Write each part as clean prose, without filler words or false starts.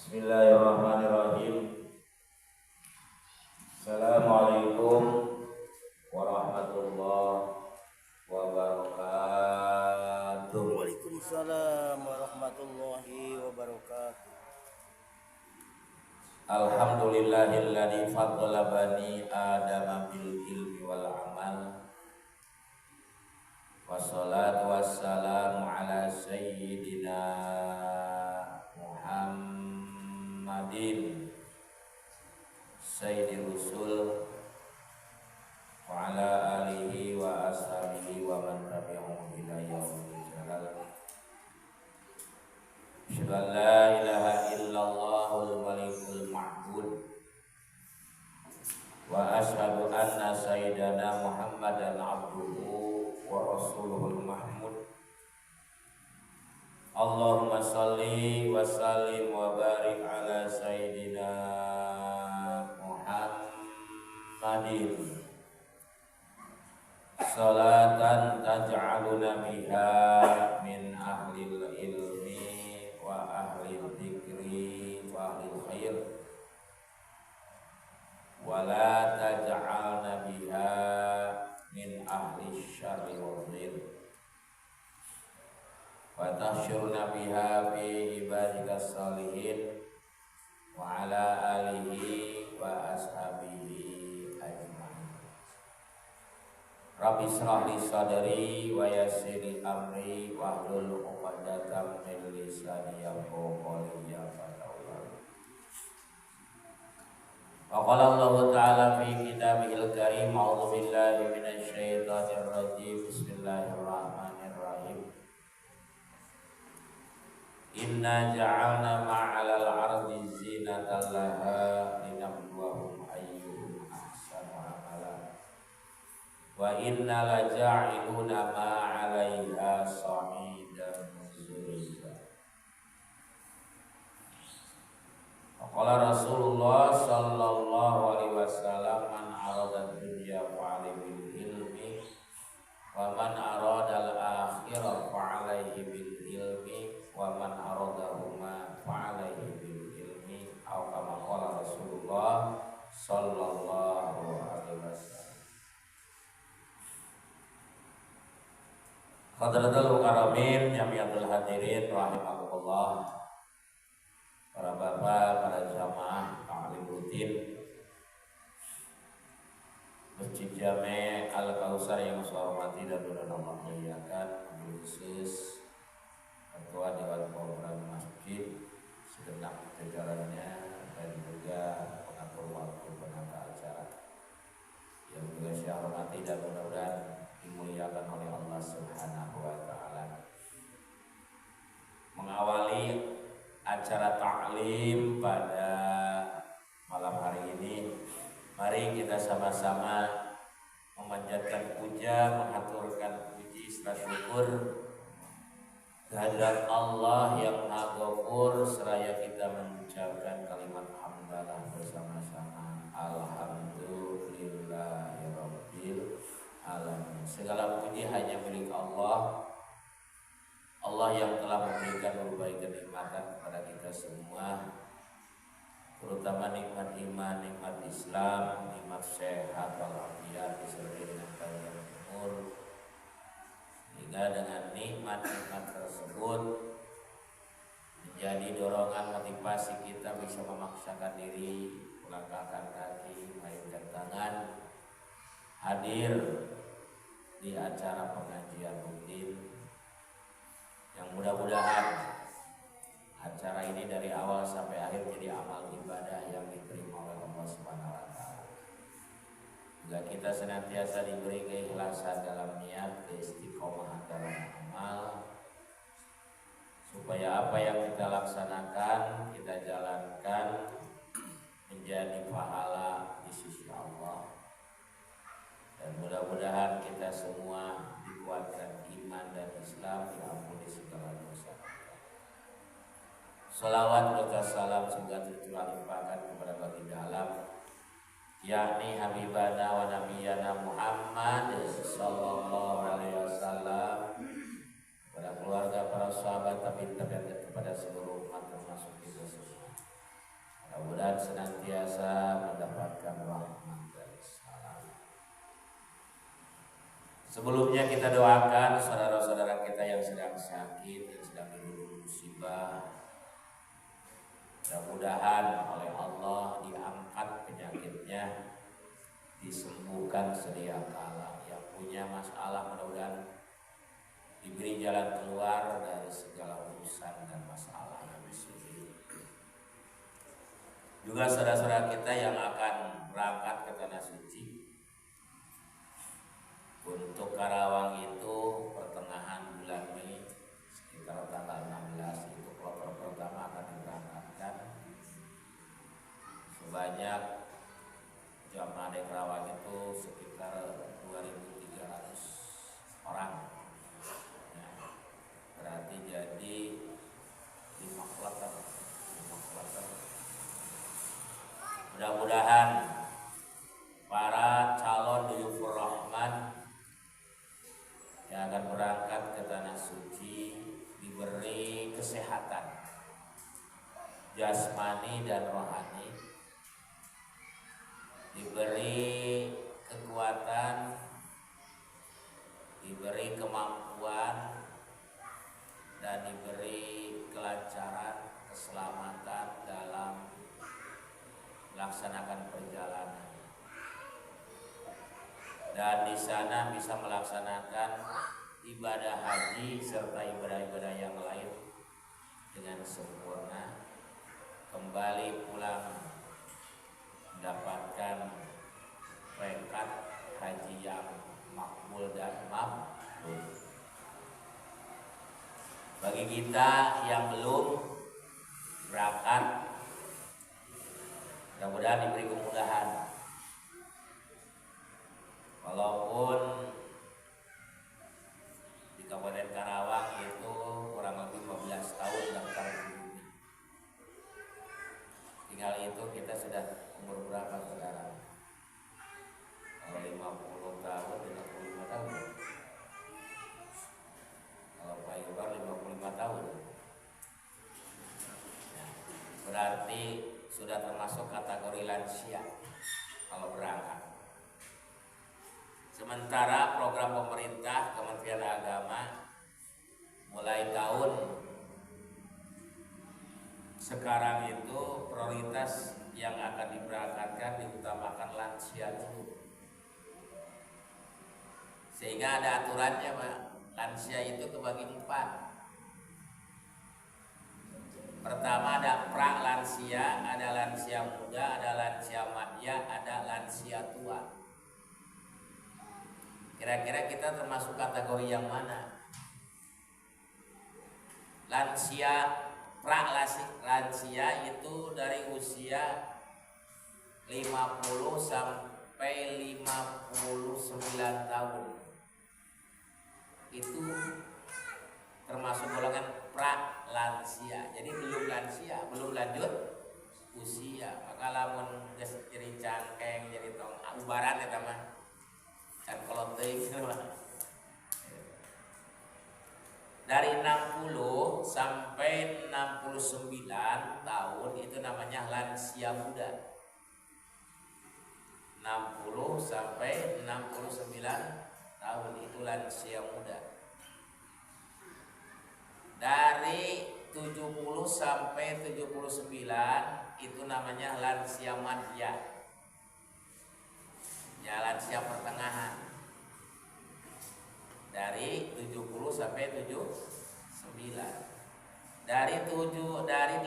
Bismillahirrahmanirrahim. Assalamualaikum warahmatullahi wabarakatuh. Waalaikumsalam warahmatullahi wabarakatuh. Alhamdulillahilladzi faddala bani adama bil ilmi wal amal. Wassalatu wassalamu ala sayyidina Muhammadin sayyidil rusul wa ala alihi wa ashabihi wa man tabi'ahum ila yaumil jalal. Asyhadu an la ilaha illallahul malikul ma'bud wa asyhadu anna sayyidana Muhammadan abduhu wa rasuluhul mahmud. Allahumma salli wa sallim wa barik ala sayyidina Muhammadin salatan taj'aluna biha min ahlil ilmi wa ahlil dzikri wa ahlil khair wa la taj'alna biha min ahli syarri wa dhil wa tahsyurna biha fi ibadika salihin wa ala alihi wa ashabihi ajma'in. Rabbi shrah li sadri wa yassir li amri wa hlul 'uqdatam min lisani yafqahu qawli. Ya Allah. Wa qala Allah ta'ala fi kitabihil karim, a'udzu billahi minasy syaithanir rajim. Bismillahirrahmanirrahim. Inna ja'alna ma'alal ardi zinatan laha linabluwahum ayyuhum ahsanu amala wa inna laja'iluna ma'alaiha sa'idan zuriyya. Qala Rasulullah sallallahu alaihi wasallam, man arada dunya fa'alaihi bil ilmi wa man arada al akhirah fa'alaihi bil ilmi wa man aradahuma fa'alaihi bil ilmi, atau kama qala Rasulullah sallallahu alaihi wasallam. Hadratul karamin jami'atul hadirin rahimakumullah, para bapak, para jamaah ta'lim rutin Masjid Jami' Al-Kautsar yang saya hormati dan Allah muliakan, khusus Ketua Dewan Program Masjid segenap jajarannya dan juga pengatur waktu penata acara yang juga saya hormati dan mudah-mudahan dimuliakan oleh Allah Subhanahu wa taala. Mengawali acara taklim pada malam hari ini, mari kita sama-sama memanjatkan puja, mengaturkan puji serta syukur kehadirat Allah yang Maha Ghafur, seraya kita mengucapkan kalimat hamdalah bersama-sama. Alhamdulillahirabbil alamin. Segala puji hanya milik Allah. Allah yang telah memberikan berbagai kenikmatan kepada kita semua, terutama nikmat iman, nikmat Islam, nikmat sehat walafiat disertai dengan panjang umur, sehingga dengan nikmat-nikmat tersebut menjadi dorongan motivasi kita bisa memaksakan diri, melangkahkan kaki, mengayunkan tangan, hadir di acara pengajian rutin yang mudah-mudahan acara ini dari awal sampai akhir menjadi amal ibadah yang diterima oleh Allah Subhanahu wa taala. Juga kita senantiasa diberi keikhlasan dalam niat, keistiqomahan dalam amal, supaya apa yang kita laksanakan, kita jalankan menjadi pahala di sisi Allah. Dan mudah-mudahan kita semua dikuatkan iman dan Islam, diampuni segala dosa. Salawat dan salam semoga tercurah limpahkan kepada baginda alam, yakni Habibana wa Nabiyana Muhammad sallallahu alaihi wasallam, kepada keluarga, para sahabat, tabi'in kepada seluruh umat termasuk kita semua. Mudah-mudahan senantiasa mendapatkan rahmat dari salam. Sebelumnya kita doakan saudara-saudara kita yang sedang sakit, yang sedang dirundung musibah. Mudah-mudahan oleh Allah diangkat penyakitnya, disembuhkan sedia kala. Yang punya masalah mudah-mudahan diberi jalan keluar dari segala urusan dan masalah yang disulit. Juga saudara-saudara kita yang akan berangkat ke tanah suci. Untuk Karawang itu pertengahan bulan Mei, sekitar tanggal 16 itu kloter pertama akan diberangkatkan. Sebanyak jamaah di Karawang itu sekitar 2.300 orang. Ya, berarti jadi 5 kloter. Mudah-mudahan para calon duyufur rahman yang akan berangkat ke tanah suci diberi kesehatan jasmani dan rohani, diberi kekuatan, diberi kemampuan, dan diberi kelancaran, keselamatan dalam melaksanakan perjalanan. Dan di sana bisa melaksanakan ibadah haji serta ibadah-ibadah yang lain dengan sempurna, kembali pulang mendapatkan peringkat haji yang makbul dan mabrur. Bagi kita yang belum berangkat, mudah-mudahan diberi kemudahan. Walaupun di Kabupaten Karawang itu kurang lebih 15 tahun daftar bumi. Tinggal itu kita sudah umur berapa sekarang? Kalau 50 tahun, 55 tahun. Kalau Pak Ibar 55 tahun. Nah, berarti sudah termasuk kategori lansia kalau berangkat. Sementara program pemerintah Kementerian Agama mulai tahun sekarang itu prioritas yang akan diberangkatkan diutamakan lansia dulu. Sehingga ada aturannya, Pak. Lansia itu kebagi 4. Pertama ada pra lansia, ada lansia muda, ada lansia madya, ada lansia tua. Kira-kira kita termasuk kategori yang mana? Lansia pra lansia itu dari usia 50 sampai 59 tahun. Itu termasuk golongan pra lansia. Jadi belum lansia, belum lanjut usia. Maka lamun jadi cangkeng, jadi tong ubaran ya teman. Dan kalau dari 60 sampai 69 tahun itu namanya lansia muda. 60 sampai 69 tahun itu lansia muda. Dari 70 sampai 79 itu namanya lansia madya. Ya, lansia pertengahan. Dari 70 sampai 79. Dari 80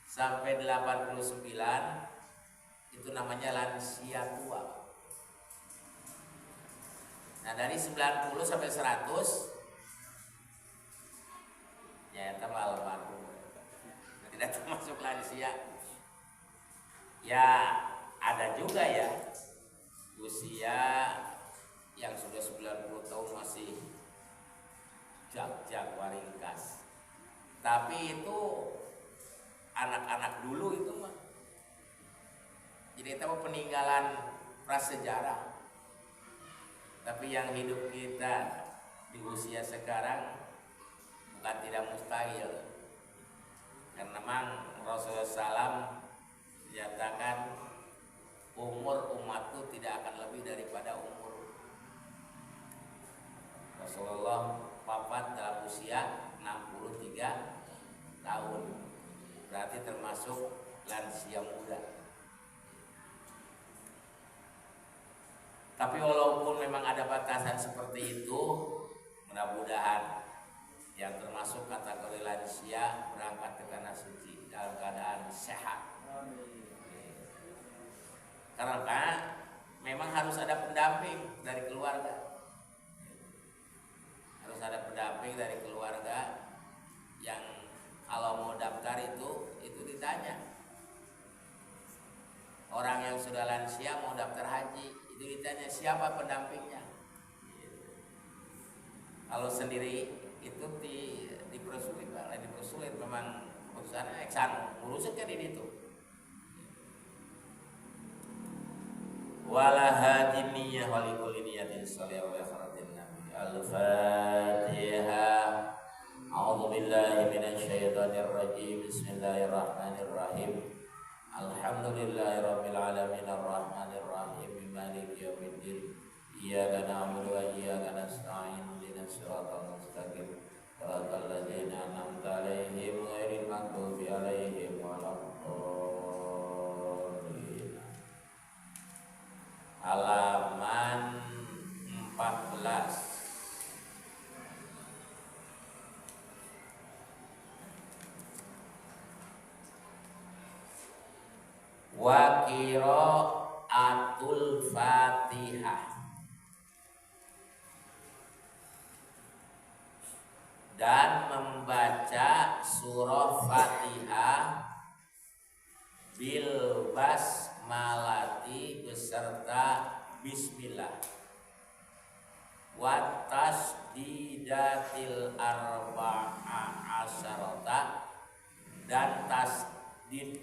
sampai 89 itu namanya lansia tua. Nah, dari 90 sampai 100 ya itu almarhum. Tidak termasuk lansia. Ya, ada juga ya usia yang sudah 90 tahun masih jak-jak waringkas. Tapi itu anak-anak dulu itu mah. Jadi itu peninggalan prasejarah. Tapi yang hidup kita di usia sekarang bukan tidak mustahil. Karena memang Rasulullah SAW menyatakan umur umatku tidak akan lebih daripada umur Rasulullah wafat dalam usia 63 tahun, berarti termasuk lansia muda. Tapi walaupun memang ada batasan seperti itu, mudah-mudahan yang termasuk kategori lansia berangkat ke tanah suci dalam keadaan sehat. Karena memang harus ada pendamping dari keluarga. Harus ada pendamping dari keluarga yang kalau mau daftar itu ditanya. Orang yang sudah lansia mau daftar haji itu ditanya siapa pendampingnya. Kalau sendiri itu dipersulit memang keputusannya eksan ngurusin kan ini tuh. Wala hadiniyah walikul niyatin shallallahu alaihi wasallam. Al-Fatihah. A'udzu billahi minasyaitonir rajim. Bismillahirrahmanirrahim. Alhamdulillahirabbil alamin arrahmanir rahim maliki yaumiddin. Iyyaka na'budu wa iyyaka nasta'in. Ihdinas siratal mustaqim. Shiratal ladzina an'amta 'alaihim ghairil maghdubi 'alaihim waladdallin. Halaman 14. Wa qiraatul Fatihah, dan membaca surah Fatihah bil basmalati beserta bismillah, wa tasdidatil arba'a asyarata, dan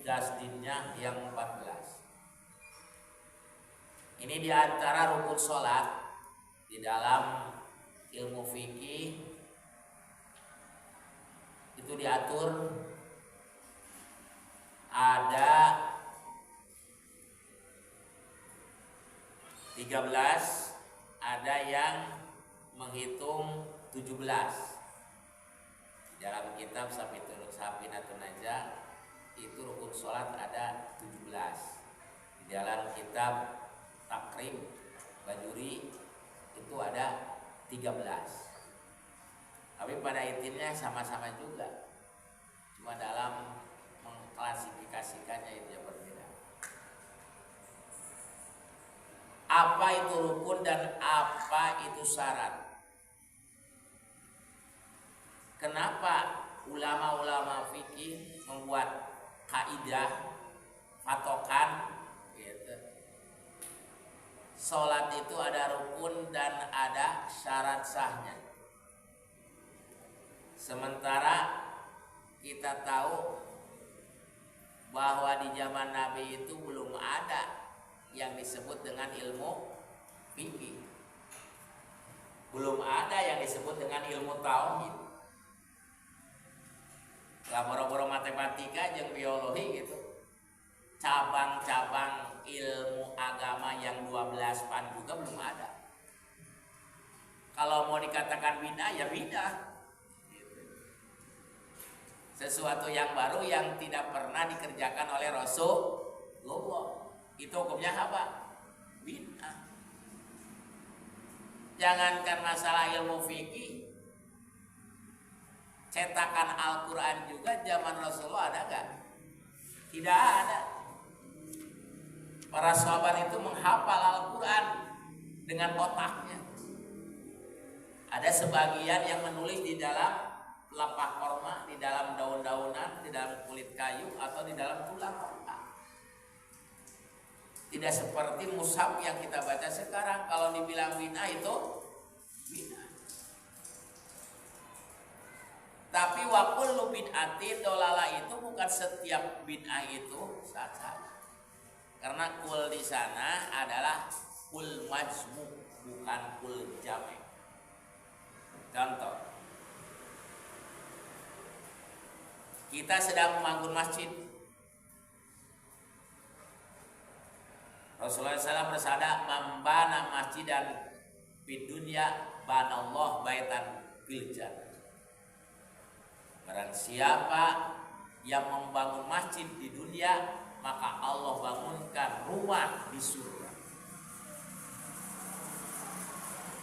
tasdidnya yang 14. Ini diantara rukun sholat di dalam ilmu fikih itu diatur ada 13, ada yang menghitung 17. Dalam kitab Safinatun Najah itu rukun sholat ada 17. Di dalam kitab Takrib Bajuri itu ada 13. Tapi pada intinya sama-sama juga, cuma dalam mengklasifikasikannya itu yang berbeda. Apa itu rukun dan apa itu syarat? Kenapa ulama-ulama fikih membuat kaidah patokan gitu? Sholat itu ada rukun dan ada syarat sahnya. Sementara kita tahu bahwa di zaman Nabi itu belum ada yang disebut dengan ilmu fikih. Belum ada yang disebut dengan ilmu tauhid. Lah boro-boro matematika jeung biologi gitu. Cabang-cabang ilmu agama yang 12 pan juga belum ada. Kalau mau dikatakan bid'ah ya bid'ah. Sesuatu yang baru yang tidak pernah dikerjakan oleh Rasulullah. Itu hukumnya apa? Bid'ah. Jangankan masalah ilmu fikih, cetakan Al-Quran juga zaman Rasulullah ada gak? Tidak ada. Para sahabat itu menghafal Al-Quran dengan otaknya. Ada sebagian yang menulis di dalam lapak korma, di dalam daun-daunan, di dalam kulit kayu, atau di dalam tulang korma. Tidak seperti mushaf yang kita baca sekarang. Kalau dibilang bid'ah itu bid'ah. Tapi wa kullu bid'atin dolalah itu bukan setiap bid'ah itu salah. Karena kul di sana adalah kul majmu, bukan kul jami'. Contoh, kita sedang membangun masjid, Rasulullah SAW bersabda, "Mambana masjidan fid dunya banallahu baitan fil jannah." Barang siapa yang membangun masjid di dunia, maka Allah bangunkan rumah di surga.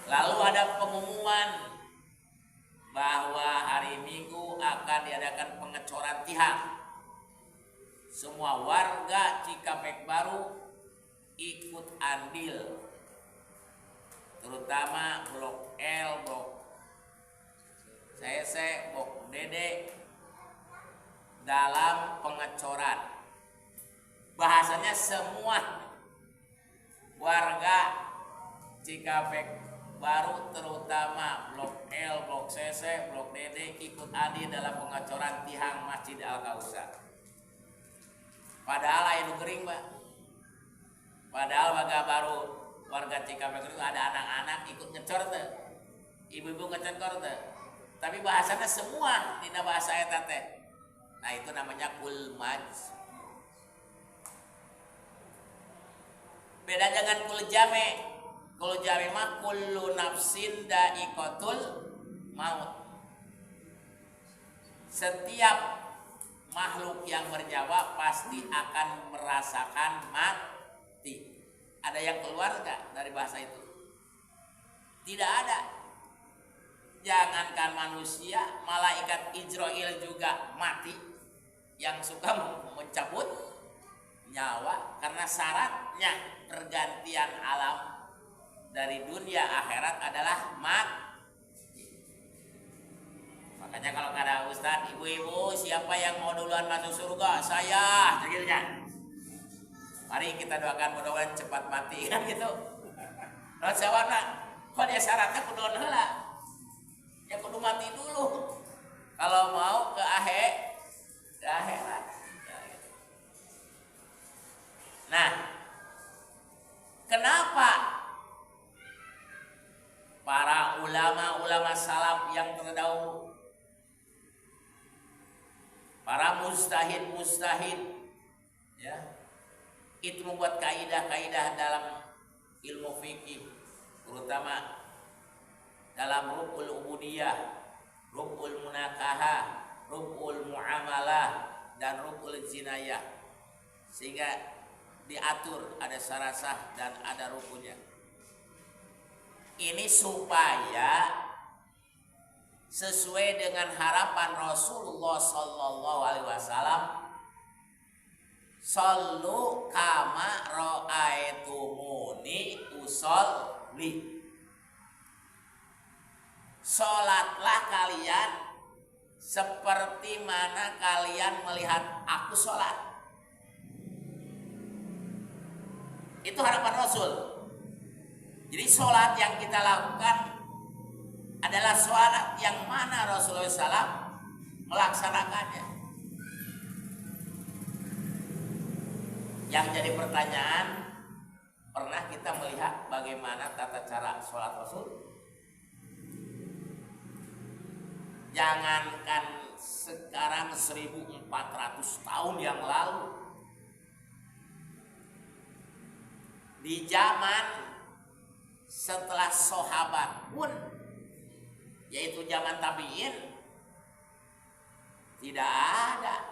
Lalu ada pengumuman bahwa hari Minggu akan diadakan pengecoran tiang. Semua warga Cikampek Baru ikut andil, terutama Blok L, Blok CC, Blok DD dalam pengecoran. Bahasanya semua warga Cikampek Baru, terutama Blok L, Blok CC, Blok DD ikut andil dalam pengecoran tiang Masjid Al-Kausar. Padahal air kering, Pak. Padahal warga Cikampek itu ada anak-anak ikut ngecor tuh. Ibu-ibu ngecor tuh. Tapi bahasanya semua dina bahasa eta teh. Nah, itu namanya kulmaj. Beda dengan kuljame. Kuljame mah kullu nafsin da'iqatul maut. Setiap makhluk yang bernyawa pasti akan merasakan mati. Ada yang keluar gak dari bahasa itu? Tidak ada. Jangankan manusia, malaikat Israel juga mati. Yang suka mencabut nyawa karena syaratnya pergantian alam dari dunia akhirat adalah mati. Makanya kalau ada ustaz, ibu-ibu, siapa yang mau duluan masuk surga? Saya, akhirnya. Mari kita doakan mudah-mudahan cepat mati, kan gitu. Nah, sawarna, kok dia syaratnya kudu heula. Ya kudu mati dulu. Kalau mau ke akhirat. Nah, kenapa para ulama salaf yang terdahulu, para mustahid ya, itu membuat kaidah-kaidah dalam ilmu fikih, terutama dalam rukul ubudiyah, rukul munakahah, rukul muamalah, dan rukul jinayah, sehingga diatur ada syarasah dan ada rukunnya. Ini supaya sesuai dengan harapan Rasulullah Sallallahu Alaihi Wasallam, sallu kama ra'aitumuni usolli. Sholatlah kalian seperti mana kalian melihat aku sholat. Itu harapan Rasul. Jadi sholat yang kita lakukan adalah sholat yang mana Rasulullah SAW melaksanakannya. Yang jadi pertanyaan, pernah kita melihat bagaimana tata cara sholat Rasul? Jangankan sekarang 1400 tahun yang lalu, di zaman setelah sahabat pun, yaitu zaman tabi'in, tidak ada.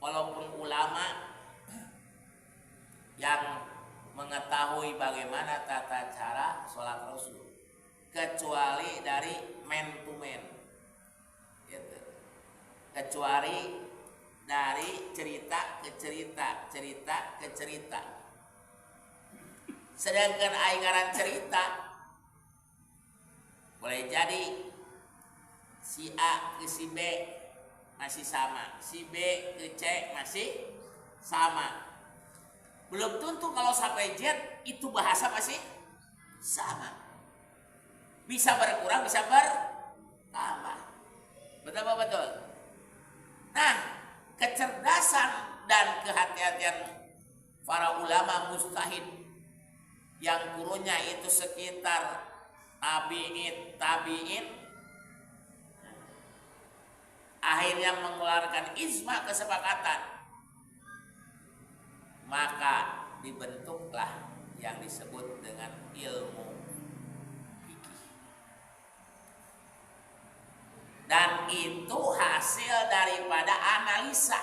Walaupun ulama yang mengetahui bagaimana tata cara sholat Rasul, kecuali dari man to man, gitu. Kecuali dari cerita ke cerita. Sedangkan ainggaran cerita boleh jadi si A ke si B masih sama, si B ke C masih sama. Belum tentu kalau sampai Z itu bahasa masih sama. Bisa berkurang, bisa bertambah. Betul apa betul? Nah, kecerdasan dan kehati-hatian para ulama mustahid yang kurunnya itu sekitar tabi'in akhirnya mengeluarkan ijma kesepakatan. Maka dibentuklah yang disebut dengan ilmu fikih. Dan itu hasil daripada analisa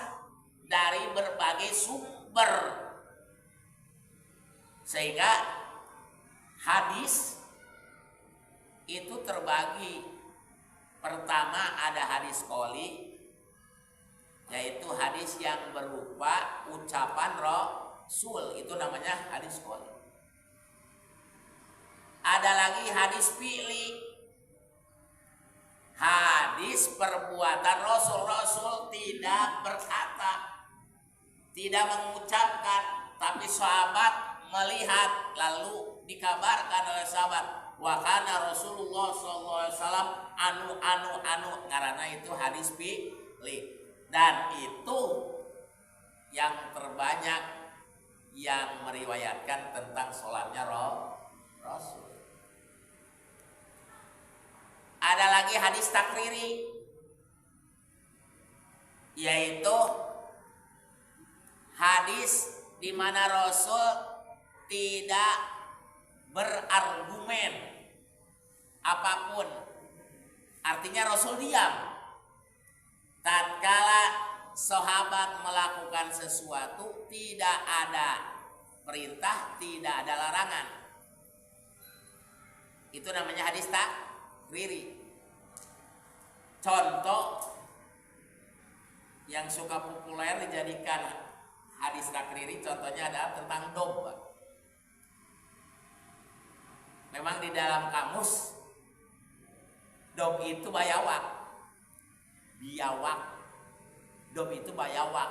dari berbagai sumber. Sehingga hadis itu terbagi. Pertama ada hadis qauli, yaitu hadis yang berupa ucapan Rasul, itu namanya hadis qauli. Ada lagi hadis fi'li, hadis perbuatan Rasul tidak berkata, tidak mengucapkan, tapi sahabat melihat lalu dikabarkan oleh sahabat, wa kana Rasulullah SAW anu, karena itu hadis fi'li. Dan itu yang terbanyak yang meriwayatkan tentang sholatnya Rasul. Ada lagi hadis takriri, yaitu hadis di mana Rasul tidak berargumen apapun. Artinya Rasul diam. Tatkala sahabat melakukan sesuatu, tidak ada perintah, tidak ada larangan. Itu namanya hadis takriri. Contoh yang suka populer dijadikan hadis takriri, contohnya adalah tentang domba. Memang di dalam kamus dom itu biawak. Dom itu biawak.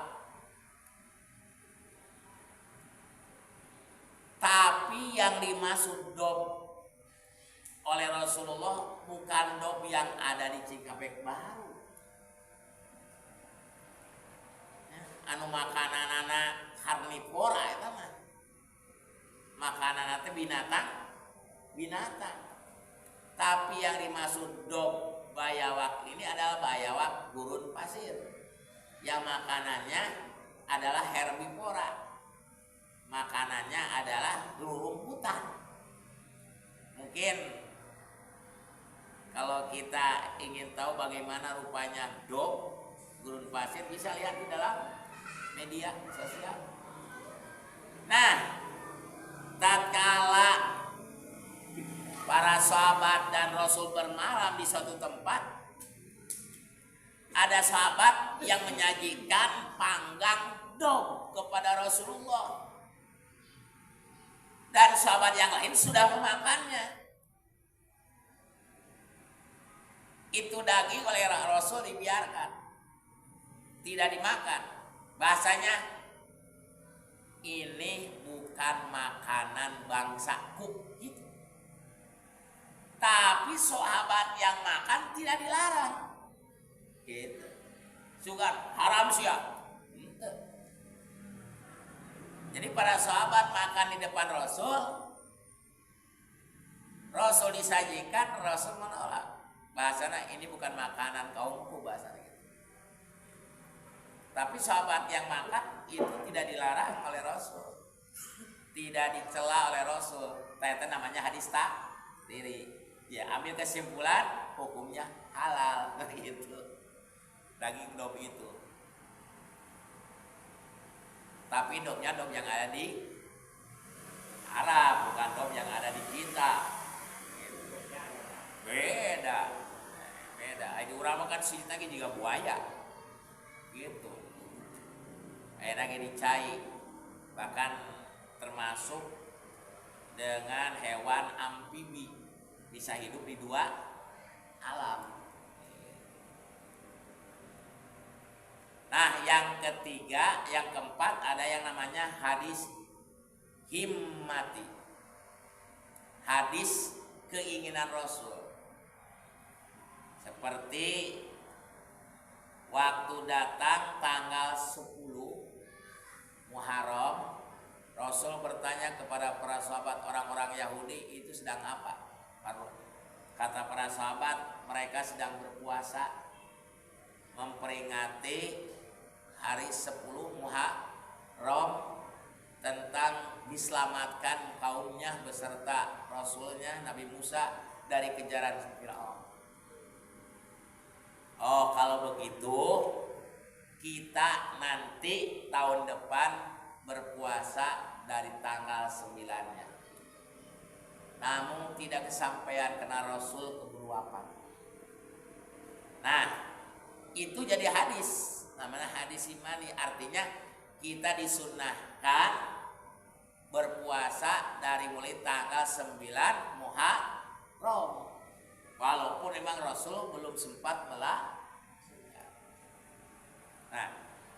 Tapi yang dimaksud dom oleh Rasulullah bukan dom yang ada di Cikampek Baru. Anu makanan anak karnivora itu mah. Makanan itu binatang. Tapi yang dimaksud dom bayawak ini adalah bayawak gurun pasir yang makanannya adalah herbivora. Makanannya adalah rumputan. Mungkin kalau kita ingin tahu bagaimana rupanya dom gurun pasir, bisa lihat di dalam media sosial. Nah, tatkala para sahabat dan Rasul bermalam di suatu tempat, ada sahabat yang menyajikan panggang dom kepada Rasulullah, dan sahabat yang lain sudah memakannya. Itu daging oleh Rasul dibiarkan, tidak dimakan. Bahasanya, ini bukan makanan bangsaku gitu. Tapi sahabat yang makan tidak dilarang. Gitu. Juga haram sih ya. Gitu. Jadi para sahabat makan di depan Rasul disajikan, Rasul menolak. Bahasanya ini bukan makanan kaumku, bahasanya gitu. Tapi sahabat yang makan itu tidak dilarang oleh Rasul, tidak dicela oleh Rasul. Itu namanya hadis takriri. Ya, ambil kesimpulan hukumnya halal gitu. Daging dom itu. Tapi domnya dom yang ada di Arab, bukan dom yang ada di kita. Gitu. Beda. Ini urang kan sih lagi juga buaya. Gitu. Akhirnya dicai. Bahkan termasuk dengan hewan amfibi. Bisa hidup di dua alam. Nah, yang ketiga, yang keempat ada yang namanya hadis himmati. Hadis keinginan Rasul. Seperti waktu datang tanggal 10 Muharram, Rasul bertanya kepada para sahabat, orang-orang Yahudi itu sedang apa? Kata para sahabat, mereka sedang berpuasa memperingati hari 10 Muharram tentang diselamatkan kaumnya beserta Rasulnya Nabi Musa dari kejaran Firaun. Oh, kalau begitu kita nanti tahun depan berpuasa dari tanggal 9-nya. Namun tidak kesampaian karena Rasul keburu wafat. Nah, itu jadi hadis. Namanya hadis imani, artinya kita disunnahkan berpuasa dari mulai tanggal 9 Muharram. Walaupun memang Rasul belum sempat melaksanakan. Nah,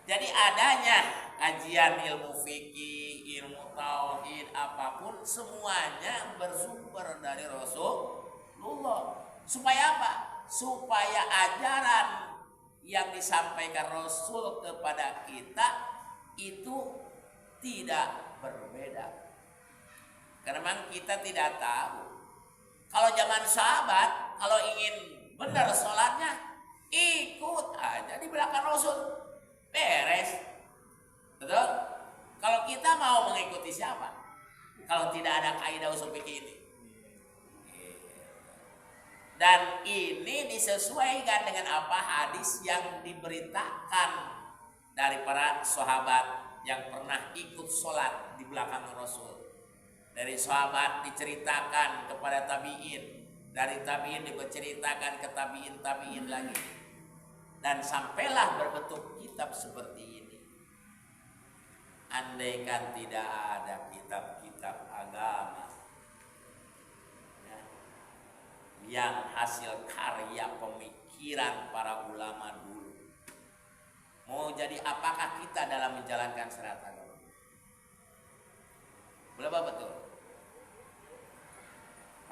jadi adanya kajian ilmu fikih, ilmu tauhid, apapun semuanya bersumber dari Rasulullah. Supaya apa? Supaya ajaran yang disampaikan Rasul kepada kita itu tidak berbeda. Karena memang kita tidak tahu. Kalau zaman sahabat, kalau ingin benar sholatnya, ikut aja di belakang Rasul, beres. Betul? Kalau kita mau mengikuti siapa? Kalau tidak ada kaidah usul fikih ini. Dan ini disesuaikan dengan apa hadis yang diberitakan dari para sahabat yang pernah ikut sholat di belakang Rasul. Dari sahabat diceritakan kepada tabi'in, dari tabi'in diceritakan ke tabi'in lagi, dan sampailah berbentuk kitab seperti ini. Andaikan tidak ada kitab-kitab agama yang hasil karya pemikiran para ulama dulu, mau jadi apakah kita dalam menjalankan syariat agama? Berapa betul?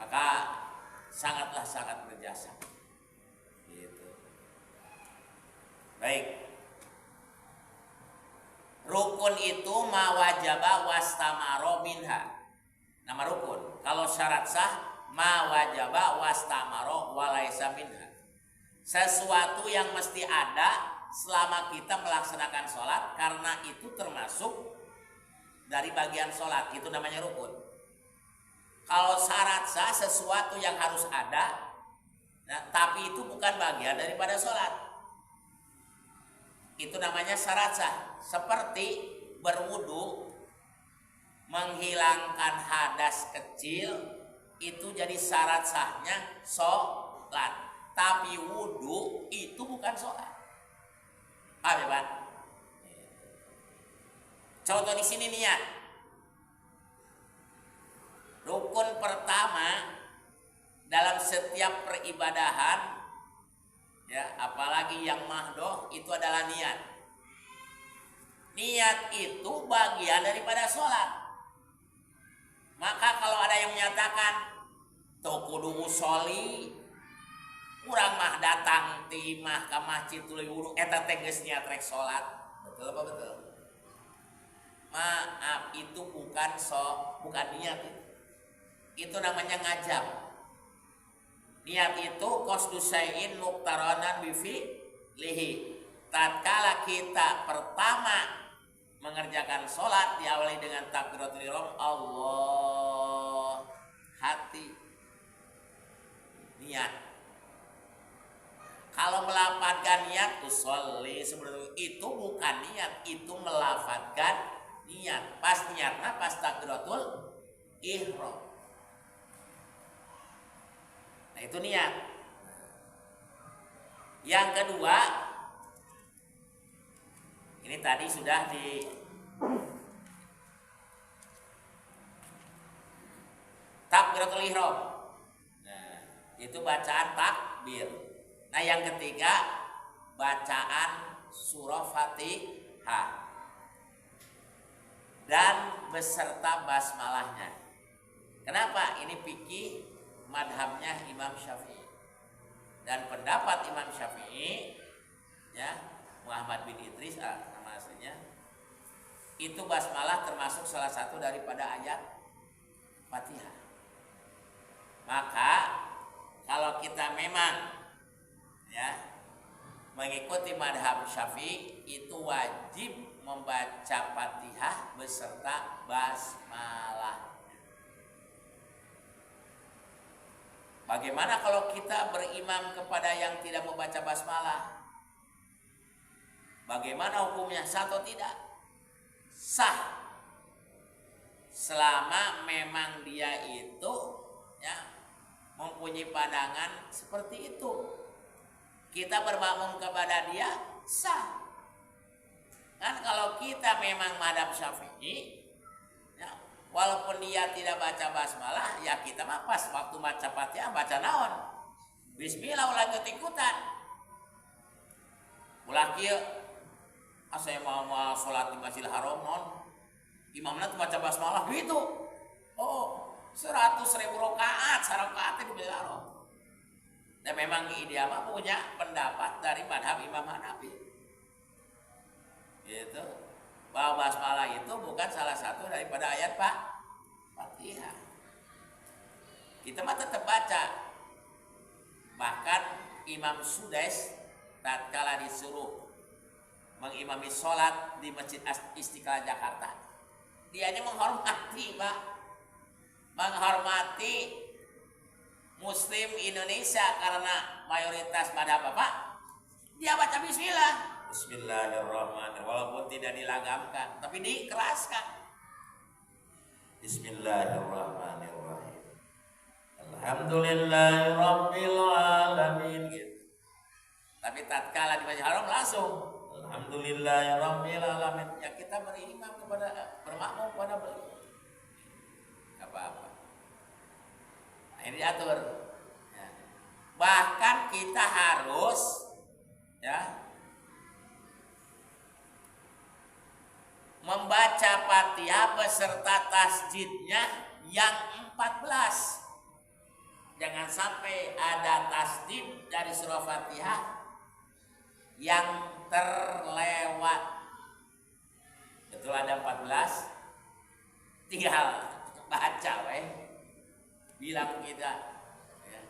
Maka sangat berjasa. Gitu. Baik. Rukun itu ma wajaba wastamaro minha. Nama rukun. Kalau syarat sah ma wajaba wastamaro walaisa minha. Sesuatu yang mesti ada selama kita melaksanakan sholat, karena itu termasuk dari bagian sholat, itu namanya rukun. Kalau syarat sah sesuatu yang harus ada, nah, tapi itu bukan bagian daripada sholat, itu namanya syarat sah. Seperti berwudu, menghilangkan hadas kecil, itu jadi syarat sahnya sholat. Tapi wudu itu bukan sholat. Paham ya Pak? Contoh di sini niat. Rukun pertama dalam setiap peribadahan, ya, apalagi yang mahdoh, itu adalah niat. Niat itu bagian daripada sholat. Maka kalau ada yang menyatakan kudu usoli, kurang mah datang ti mah ka masjid tuluy wudu, eta teh geus niat rek sholat. Betul apa betul? Maaf, itu bukan niat itu. Itu namanya ngajab. Niat itu qasdu syai'in muqtaranan bi fi'lihi. Tatkala kita pertama mengerjakan sholat diawali dengan takbiratul ihram, Allah, hati, niat. Kalau melafadzkan niat usolli, sebenarnya itu bukan niat, itu melafadzkan niat. Pas niatnya pas takbiratul ihram. Nah, itu niat. Yang kedua, ini tadi sudah di takbiratul ihram. Nah, itu bacaan takbir. Nah, yang ketiga, bacaan surah Fatihah dan beserta basmalahnya. Kenapa? Ini fikih madhabnya Imam Syafi'i, dan pendapat Imam Syafi'i, ya, Muhammad bin Idris nama aslinya, itu basmalah termasuk salah satu daripada ayat Fatihah. Maka kalau kita memang, ya, mengikuti madhab Syafi'i, itu wajib membaca Fatihah beserta basmalah. Bagaimana kalau kita berimam kepada yang tidak membaca basmalah? Bagaimana hukumnya, sah atau tidak? Sah. Selama memang dia itu ya mempunyai pandangan seperti itu. Kita bermakmum kepada dia sah. Kan kalau kita memang madhab Syafi'i ya, walaupun dia tidak baca basmalah, ya kita mah pas waktu baca Fatihah baca naon? Bismillah ulah ikut-ikutan. Ulah kieu saya mau sholat di Masjidil Haram imamna tuh baca basmalah gitu. Oh, 100.000 rakaat, sarakaat di Masjidil Haram. Dan memang dia mah punya pendapat dari madhab Imam Hanafi. Gitu. Bahwa basmalah itu bukan salah satu daripada ayat Fatihah. Kita mah tetap baca. Bahkan Imam Sudais tatkala disuruh mengimami sholat di Masjid Istiqlal Jakarta, dia ini menghormati, Pak, menghormati Muslim Indonesia karena mayoritas madhab apa? Dia baca Bismillah, Bismillahirrahmanirrahim, walaupun tidak dilagamkan, tapi dikeraskan. Bismillahirrahmanirrahim. Alhamdulillahirabbil alamin. Gitu. Tapi tatkala di Masjidil Haram langsung Alhamdulillahirabbil alamin. Ya kita berimam kepada bermakmum kepada beliau. Enggak apa-apa. Nah, ini diatur. Ya. Bahkan kita harus ya membaca Fatihah beserta tasdidnya yang 14. Jangan sampai ada tasdid dari surah Fatihah yang terlewat. Betul ada 14, tinggal baca bilang kita ya.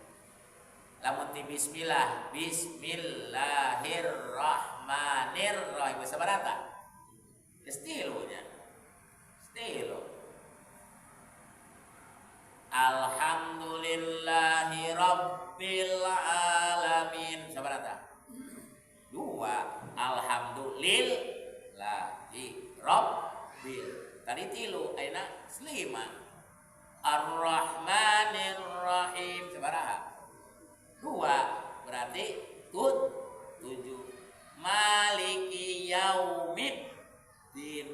Lamun ti bismillah, bismillahirrahmanirrahim sabarata. Istilunya. Istilu. Alhamdulillahi rabbil alamin sabarata. 2 alhamdulillahi rabbil. Tadi 3 ayeuna 5 ar-rahmanir rahim sabaraha? 2 berarti 7 maliki yaumiddin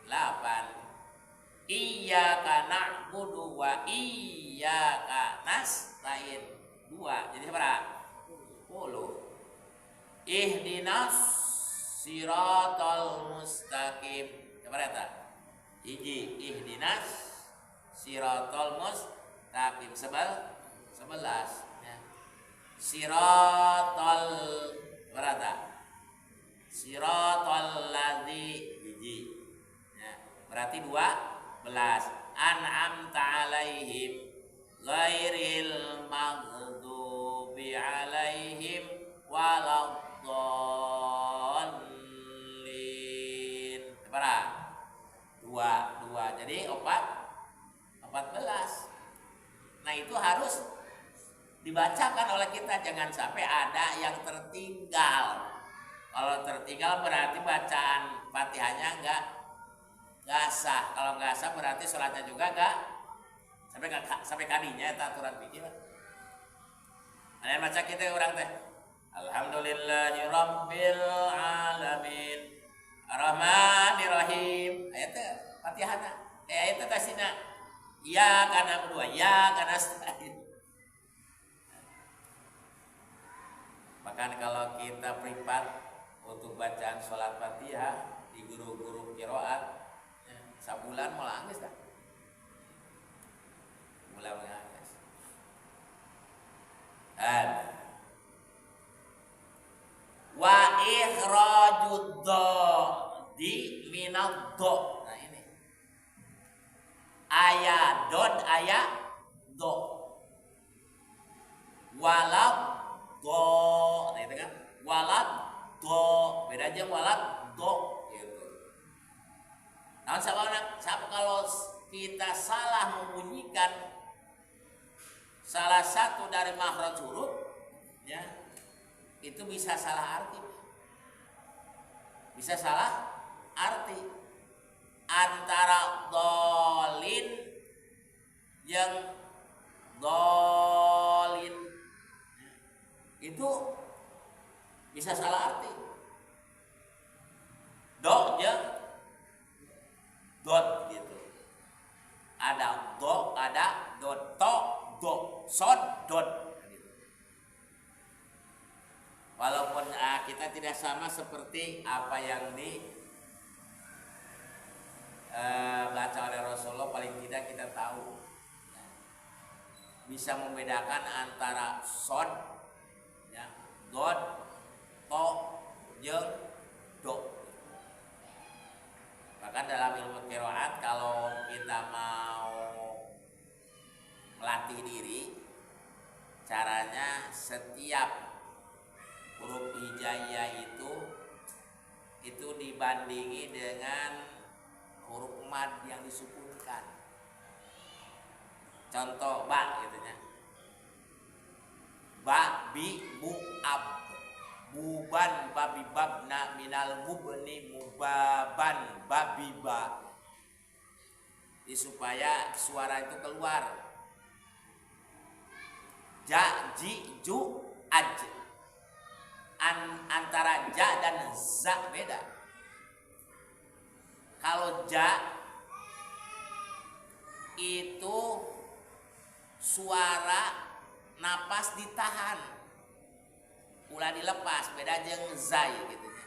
8 iyyaka na'budu wa iyyaka nasta'in 2 jadi berapa? 10 ihdinas siratal mustaqim berapa? Hiji ihdinas siratal mustaqim 11 ya. Siratal berapa? Siratal ladzi hiji ya. Berarti 12 an'amta alaihim ghairil maghdubi alaihim waladdallin. Berapa? 2 jadi 14. Nah itu harus dibacakan oleh kita, jangan sampai ada yang tertinggal. Kalau tertinggal berarti bacaan Fatihahnya enggak sah. Kalau enggak sah berarti sholatnya juga enggak sampai kadinya eta aturan pikir. Ada yang baca kita orang teh. Alhamdulillahi rabbil alamin arrahmanir rahim. Ayat Fatihahna. Ayat tasina. Ya kana berdua, ya kana nasta'in. Bahkan kalau kita privat untuk bacaan sholat Fatihah di guru-guru qiraat sabulan mau langis dah. Bulan langis. Wa ikhrajud di minad do. Nah ini. Aya dod aya do. Walad do. Nah itu kan. Walad do. Beda aja walad do gitu. Sabab kalau kita salah membunyikan salah satu dari makhraj huruf, ya, itu bisa salah arti. Bisa salah arti antara dolin yang dolin itu bisa salah arti. Do yang dot gitu. Ada do, ada dot, to, do, sod, dot. Walaupun kita tidak sama seperti apa yang baca oleh Rasulullah, paling tidak kita tahu bisa membedakan antara sod, ya, dot, to, jeung do. Bahkan dalam ilmu qiraat kalau kita mau melatih diri, caranya setiap huruf hijaiyah itu dibandingi dengan huruf mad yang disukunkan. Contoh ba gitu ya. Ba, bi, bu, ab. Buban, babi, babna, minal mubni, mubaban, babi, ba. Jadi supaya suara itu keluar. Ja, ji, ju, aj. Antara ja dan za beda. Kalau ja itu suara napas ditahan, ulah dilepas, beda jeung zai gitu ya.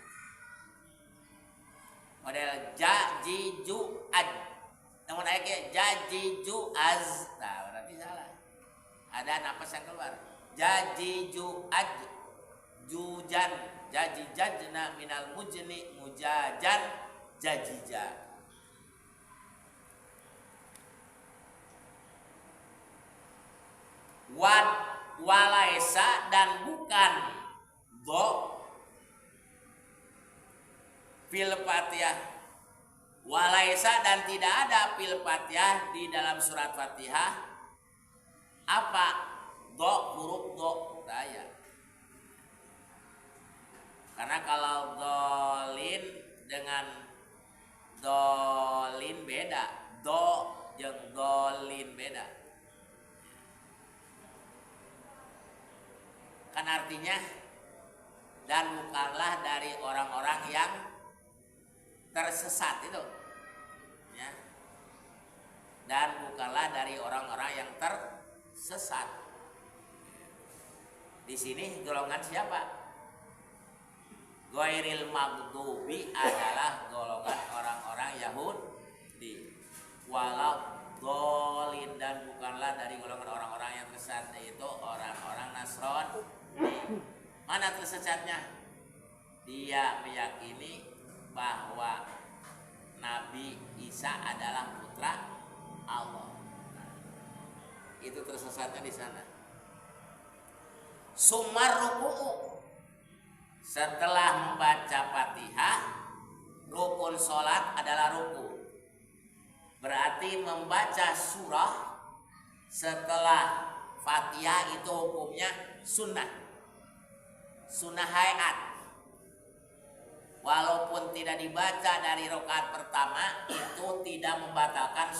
Model ja, ji, ju, aj. Namun aya ge ja, ji, ju, az. Nah, berarti salah. Ada napas yang keluar. Ja, ji, ju, aj. Jujan, jaji jajna minal mujni, mujajan, jajija. Wad, walaisa dan bukan do fil Fatihah. Walaisa dan tidak ada fil Fatihah di dalam surat Fatihah. Apa? Do, huruf do, daya. Karena kalau dolin dengan dolin beda, do jeung dolin beda. Kan artinya dan bukanlah dari orang-orang yang tersesat itu, ya. Dan bukanlah dari orang-orang yang tersesat. Di sini golongan siapa? Ghairil maghdubi adalah golongan orang-orang Yahudi. Walau dolin dan bukanlah dari golongan orang-orang yang tersesat, yaitu orang-orang Nasrani. Mana tersesatnya? Dia meyakini bahwa Nabi Isa adalah putra Allah. Itu tersesatnya di sana. Sumar ruku'u. Setelah membaca Fatihah, rukun sholat adalah ruku. Berarti membaca surah setelah Fatihah itu hukumnya sunnah. Sunnah hayat. Walaupun tidak dibaca dari rakaat pertama, itu tidak membatalkan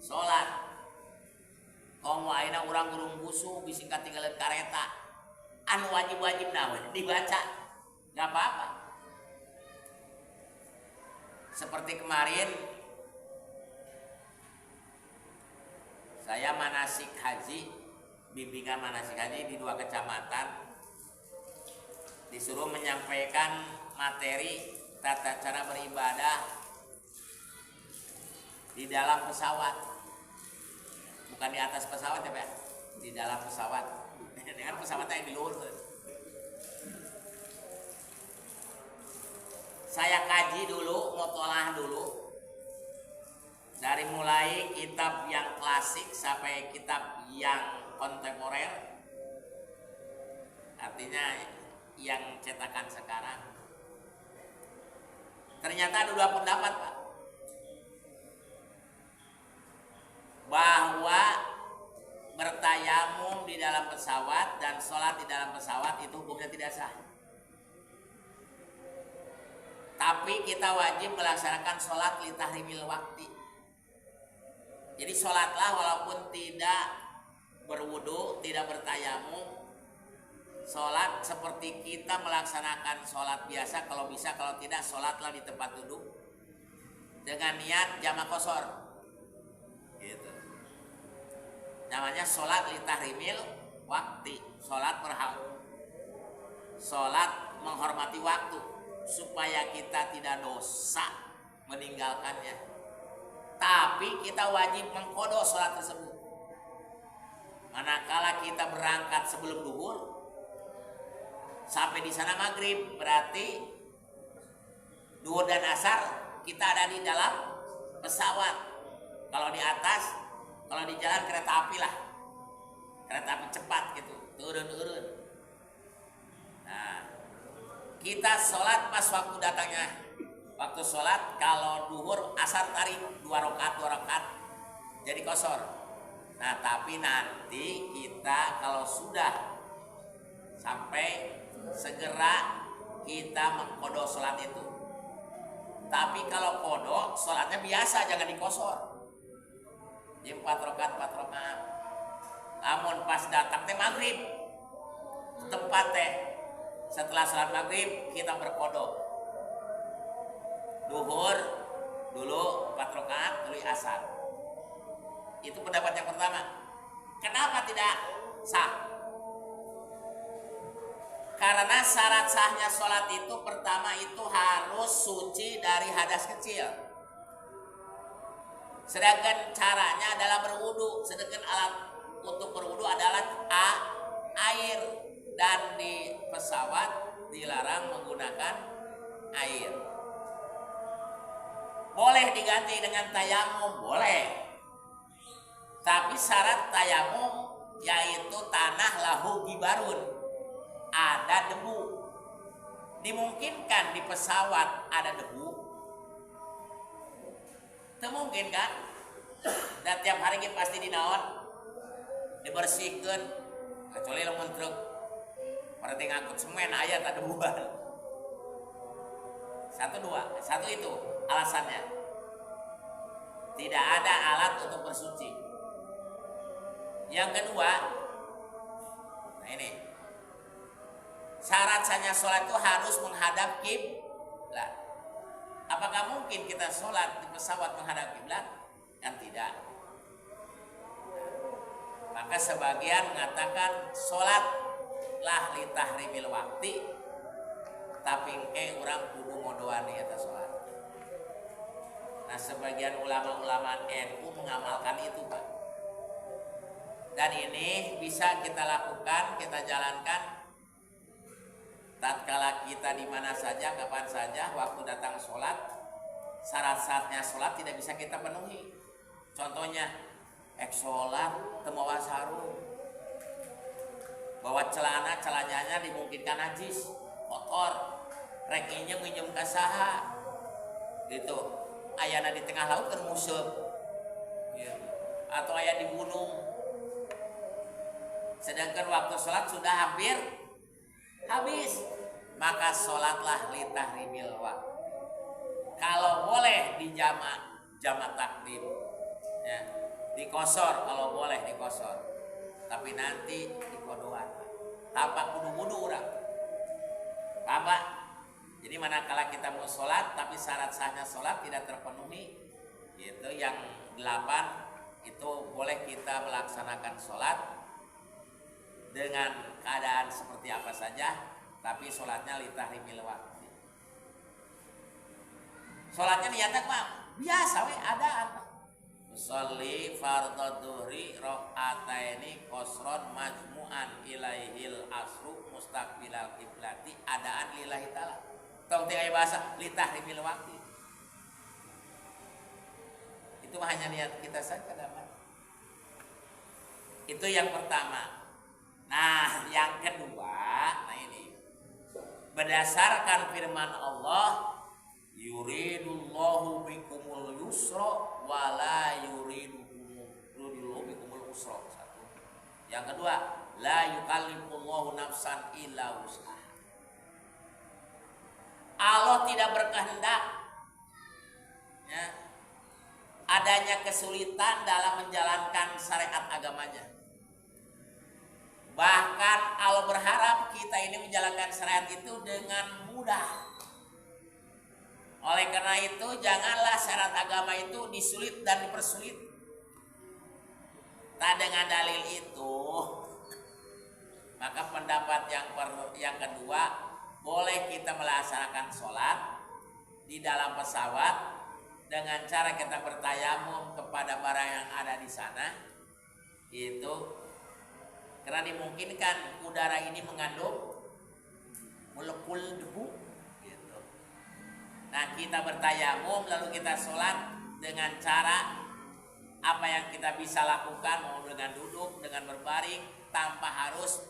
sholat. Kamu aina urang gurung busu bisi katinggalan kareta. Anu wajib-wajib dibaca, nggak apa-apa. Seperti kemarin saya manasik haji, bimbingan manasik haji di 2 kecamatan, disuruh menyampaikan materi tata cara beribadah di dalam pesawat, bukan di atas pesawat ya Pak, di dalam pesawat. Dengan pesawat yang di luar. Saya kaji dulu, ngotolah dulu. Dari mulai kitab yang klasik sampai kitab yang kontemporer. Artinya yang cetakan sekarang. Ternyata ada 2 pendapat Pak. tayamum di dalam pesawat dan sholat di dalam pesawat itu hukumnya tidak sah. Tapi kita wajib melaksanakan sholat li tahrimil waqti. Jadi sholatlah walaupun tidak berwudu, tidak bertayamum. Sholat seperti kita melaksanakan sholat biasa, kalau bisa, kalau tidak sholatlah di tempat duduk dengan niat jamak qashar. Gitu. Namanya sholat li tahrimil waqti, sholat menghormati waktu supaya kita tidak dosa meninggalkannya. Tapi kita wajib mengqada sholat tersebut. Manakala kita berangkat sebelum duhur sampai di sana maghrib, berarti duhur dan asar kita ada di dalam pesawat. Kalau di atas, kalau di jalan kereta api lah, kereta api cepat gitu, turun. Nah, kita sholat pas waktu datangnya. Waktu sholat kalau duhur asar tarik 2 rakaat jadi qashar. Nah, tapi nanti kita kalau sudah sampai segera kita mengqada sholat itu. Tapi kalau qada sholatnya biasa, jangan diqashar. Jadi 4 rakaat. Namun pas datang teh maghrib, tempat teh setelah sholat maghrib kita berqada. Duhur dulu 4 rakaat, dulu asar. Itu pendapat yang pertama. Kenapa tidak sah? Karena syarat sahnya sholat itu pertama itu harus suci dari hadas kecil. Sedangkan caranya adalah berwudu. Sedangkan alat untuk berwudu adalah air. Dan di pesawat dilarang menggunakan air. Boleh diganti dengan tayamum, boleh. Tapi syarat tayamum yaitu tanah lahu gibarun, ada debu. Dimungkinkan di pesawat ada debu? Itu mungkin kan? Dan tiap hari kita pasti dinaon, dibersihkan, kecuali lamun truk berarti ngangkut semen aya tak debuan. Satu itu alasannya. Tidak ada alat untuk bersuci. Yang kedua, nah ini, syarat sahnya sholat itu harus menghadap kiblat. Apakah mungkin kita sholat di pesawat menghadap kiblat? Kan tidak. Maka sebagian mengatakan sholatlah li tahrimil waqti, tapi engke urang kudu ngodoan di atas sholat. Nah, sebagian ulama-ulama NU mengamalkan itu, Pak. Dan ini bisa kita lakukan, kita jalankan tatkala kita di mana saja, kapan saja, waktu datang sholat. Syarat-syaratnya sholat tidak bisa kita penuhi. Contohnya, sholat temawa sarung, bawa celananya dimungkinkan najis, kotor, rekinya minjem kasaha, gitu. Ayana di tengah laut kan musab, gitu. Atau ayah di gunung. Sedangkan waktu sholat sudah hampir habis, maka sholatlah li tahrimil waqti. Kalau boleh di jamak takdim, ya, di qashar kalau boleh di qashar. Tapi nanti di qodoan. Tanpa kudu-kudu urang. Paham, Pak? Jadi manakala kita mau sholat tapi syarat sahnya sholat tidak terpenuhi, itu yang 8 itu boleh kita melaksanakan sholat dengan keadaan seperti apa saja, tapi sholatnya li tahrimil waqti. Sholatnya niatnya Pak biasa we adaan. Sholli fardhu dhuhri rakaataini qasron majmu'an ilaihil asru mustaqbilal qiblati adaan lillahi ta'ala. Tong teh bahasa li tahrimil waqti. Itu hanya niat kita saja dapat. Itu yang pertama. Nah, yang kedua, nah ini berdasarkan firman Allah, yuridullahu bikumul yusra wala yuridu bikumul usra. Satu. Yang kedua, la yukallifullahu nafsan illa wus'aha. Allah tidak berkehendak ya, adanya kesulitan dalam menjalankan syariat agamanya. Bahkan Allah berharap kita ini menjalankan syariat itu dengan mudah. Oleh karena itu, janganlah syariat agama itu disulit dan dipersulit. Tak dengan dalil itu, maka pendapat yang kedua, boleh kita melaksanakan sholat di dalam pesawat dengan cara kita bertayamum kepada barang yang ada di sana. Itu karena dimungkinkan udara ini mengandung molekul debu. Gitu. Nah, kita bertayamum lalu kita sholat dengan cara apa yang kita bisa lakukan, mau dengan duduk, dengan berbaring, tanpa harus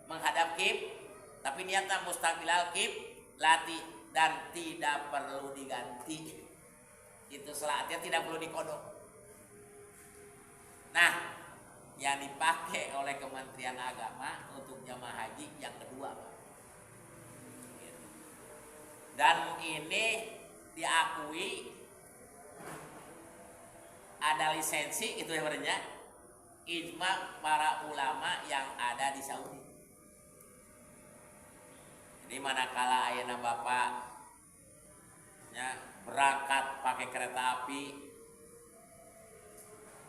menghadap kib, tapi niatnya mustaqbilal kib lati dan tidak perlu diganti. Itu salatnya tidak perlu dikodok. Nah, yang dipakai oleh Kementerian Agama untuk jamaah haji yang kedua, Pak. Gitu. Dan ini diakui ada lisensi itu sebenarnya ijma para ulama yang ada di Saudi. Jadi manakala ayeuna Bapak ya, berangkat pakai kereta api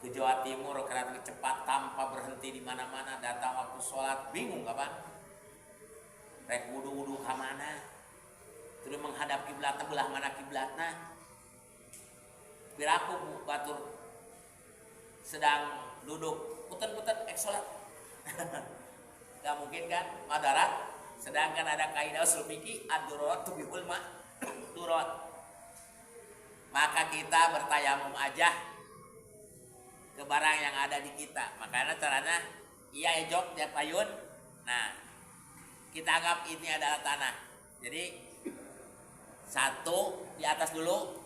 ke Jawa Timur, kereta cepat tanpa berhenti di mana-mana, datang waktu sholat bingung kapan? Rek wudu ka mana? Terus menghadap kiblat belah mana kiblatna? Piraku Bu batur sedang duduk puter-puter sholat. Gak mungkin kan madarat, sedangkan ada kaidah usul fikih ad-dururat tubihul ma'durat. Maka kita bertayamum aja ke barang yang ada di kita. Makanya caranya iya ejok dia payun. Nah, kita anggap ini adalah tanah. Jadi satu di atas dulu,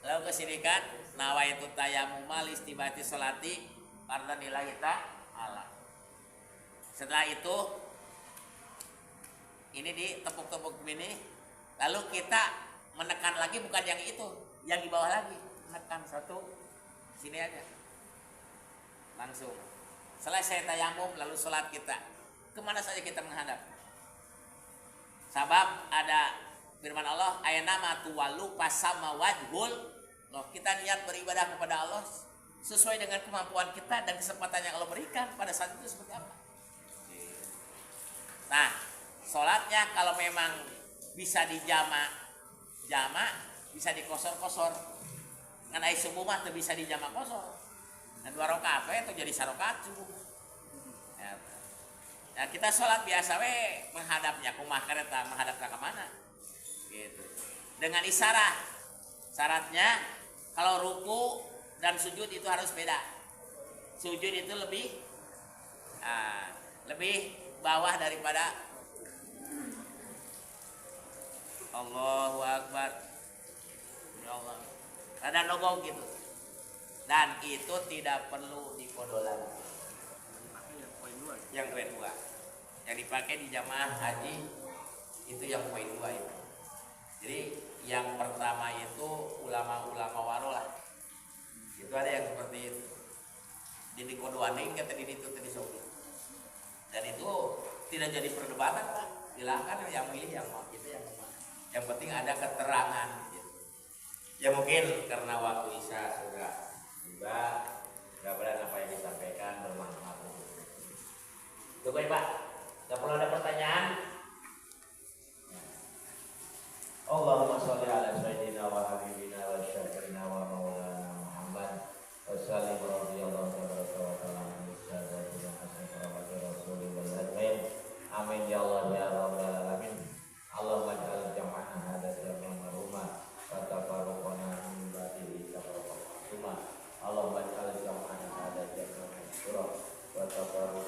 lalu kesinikan nawaitu tayammuma listibati sholati fardhanillahi ta'ala. Setelah itu ini ditepuk-tepuk begini, lalu kita menekan lagi bukan yang itu, yang di bawah lagi, menekan satu sini aja. Langsung selesai tayamum lalu sholat kita kemana saja kita menghadap. Sabab ada firman Allah, ayana ma tuwallu fasama wajhul. Loh, kita niat beribadah kepada Allah sesuai dengan kemampuan kita dan kesempatan yang Allah berikan pada saat itu seperti apa. Nah, sholatnya kalau memang bisa dijamak, bisa dikosor-kosor. Ngan ai subuh mah teu bisa dijamak kosor. Nah, 2 rakaat we itu jadi 1 rakaat subuh. Ya. Nah, kita sholat biasa we menghadapnya kumaha kareta menghadap ke mana? Gitu. Dengan isyarat. Syaratnya kalau ruku dan sujud itu harus beda. Sujud itu lebih bawah daripada Allahu Akbar. Ya Allah. Ada nogong gitu. Dan itu tidak perlu dikodolan. Yang poin 2. Yang dipakai di jamaah haji itu yang poin 2 itu. Jadi yang pertama itu ulama-ulama warolah. Itu ada yang seperti itu. Jadi kodoaning kata di itu tadi Saudi. Dan itu tidak jadi perdebatan Pak. Silakan yang milih yang mau gitu yang mana. Yang penting ada keterangan gitu. Ya mungkin karena waktu Isya sudah tiba, mudah-mudahan apa yang disampaikan bermanfaat. Cukup Pak. Tidak perlu ada pertanyaan. Allahumma sholli ala sayyidina wa habibina wa syafi'ina wa maulana Muhammad wa sallim radhiyallahu ta'ala anhu sayyidina Hasan wa rasulillah amin. Amin ya Allah ya rabbal alamin. Allahumma ja'al jam'ana hadza jam'an marhuma wa tafarruqana min ba'dihi tafarruqan. Allahumma ja'al jam'ana hadza jam'an maghfura wa tafarruqana